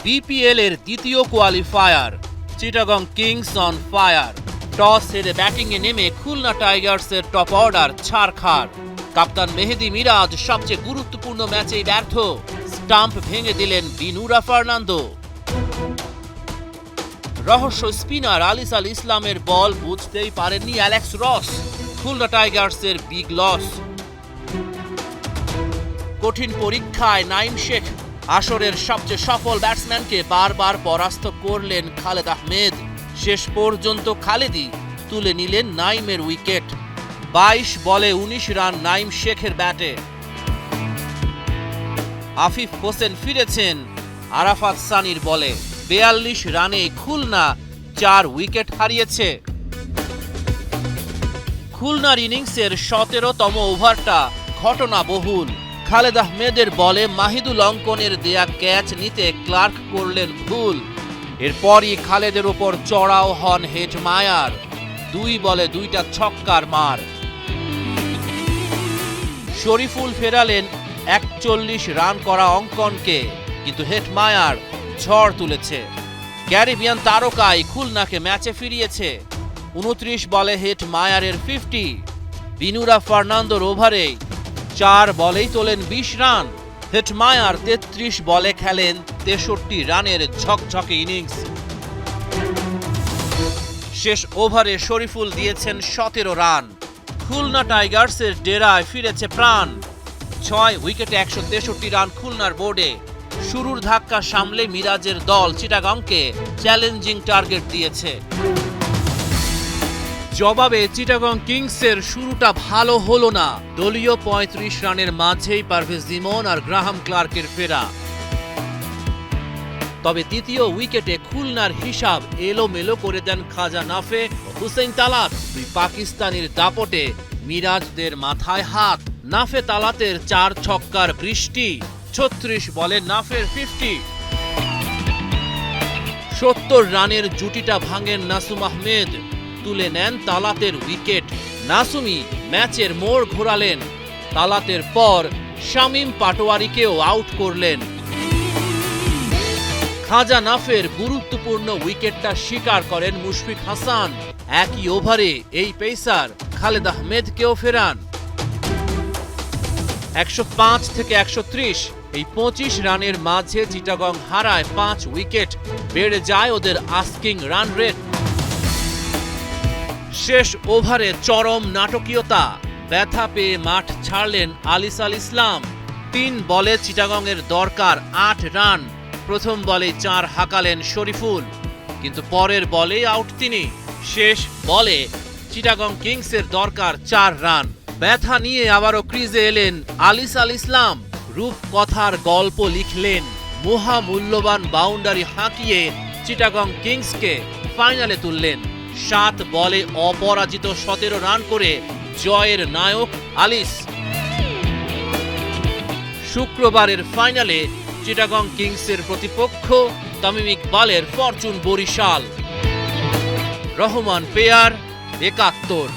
BPL এর দ্বিতীয় qualifier, Chittagong kings on fire. Toss হেরে ব্যাটিংয়ে নেমে খুলনা টাইগার্সের টপ অর্ডার ছারখার। কাপ্তান মেহেদী মিরাজ সবচেয়ে গুরুত্বপূর্ণ ম্যাচেই ব্যর্থ, স্টাম্প ভেঙে দিলেন বিনুরা ফার্নান্দো। রহস্য স্পিনার আলিস আল ইসলামের বল বুঝতেই পারেননি অ্যালেক্স রস, খুলনা টাইগার্সের বিগ লস। কঠিন পরীক্ষায় নাইম শেখ আসরের সবচেয়ে সফল ব্যাটসম্যানকে বারবার পরাস্ত করলেন খালেদ আহমেদ। শেষ পর্যন্ত খালেদই তুলে নিলেন নাইমের উইকেট। 22 বলে 19 রান নাইম শেখের ব্যাটে। আফিফ হোসেন ফিরেছেন আরাফাত সানির বলে। 42 রানে খুলনা 4 উইকেট হারিয়েছে। খুলনার ইনিংসের 17তম ওভারটা ঘটনাবহুল। খালেদ আহমেদের বলে মাহিদুল অঙ্কনের দেয়া ক্যাচ নিতে ক্লার্ক করলেন ভুল। এরপরই খালেদের ওপর চড়াও হন হেটমায়ার। 2 বলে 2টা ছক্কার মার। শরীফুল ফেরালেন 41 রান করা অঙ্কনকে, কিন্তু হেটমায়ার ঝড় তুলেছে। ক্যারিবিয়ান তারকাই খুলনাকে ম্যাচে ফিরিয়েছে। 29 বলে হেটমায়ারের 50। বিনুরা ফার্নান্দোর ওভারে 4 বলেই তোলেন 20 রান। হেটমায়ার 33 বলে খেলেন 63 রানের ঝকঝকে ইনিংস। শেষ ওভারে শরীফুল দিয়েছেন 17 রান। খুলনা টাইগার্সের ডেরায় ফিরেছে প্রাণ। 6 উইকেটে 163 রান খুলনার বোর্ডে। শুরুর ধাক্কা সামলে মিরাজের দল চিটাগংকে চ্যালেঞ্জিং টার্গেট দিয়েছে। জবাবে চিটাগং কিংসের শুরুটা ভালো হলো না। দলীয় 35 রানের মাঝেই পারভেজ ইমন আর গ্রাহাম ক্লার্কের ফেরা। তবে দ্বিতীয় উইকেটে খুলনার হিসাব এলোমেলো করে দেন খাজা নাফে ও হুসেইন তালাত। 2 পাকিস্তানির দাপটে মিরাজদের মাথায় হাত। নাফে তালাতের 4 ছক্কার বৃষ্টি। 36 বলে নাফের 50। 70 রানের জুটিটা ভাঙেন নাসুম আহমেদ, তুলে নেন তালাতের উইকেট। নাসুমি ম্যাচের মোড় ঘোরালেন। তালাতের পর শামীম পাটোয়ারিকেও আউট করলেন। খাজা নাফের গুরুত্বপূর্ণ উইকেটটা শিকার করেন মুশফিক হাসান। একই ওভারে এই পেসার খালেদ আহমেদকেও ফেরান। 105 থেকে 130 এই 25 রানের মাঝে চিটাগং হারায় 5 উইকেট। বেড়ে যায় ওদের আস্কিং রান রেট। শেষ ওভারে চরম নাটকীয়তা। ব্যথা পেয়ে মাঠ ছাড়লেন আলিস আল ইসলাম। 3 বলে চিটাগংয়ের দরকার 8 রান। প্রথম বলে 4 হাঁকালেন শরীফুল, কিন্তু পরের বলেই আউট তিনি। শেষ বলে চিটাগং কিংসের দরকার 4 রান। ব্যথা নিয়ে আবারও ক্রিজে এলেন আলিস আল ইসলাম। রূপকথার গল্প লিখলেন। মহামূল্যবান বাউন্ডারি হাঁকিয়ে চিটাগং কিংসকে ফাইনালে তুললেন। 7 বলে অপরাজিত 17 রান করে জয়ের নায়ক আলিস। শুক্রবারের ফাইনালে চিটাগং কিংসের প্রতিপক্ষ তামিম ইকবালের ফরচুন বরিশাল। রহমান পেয়ার 71।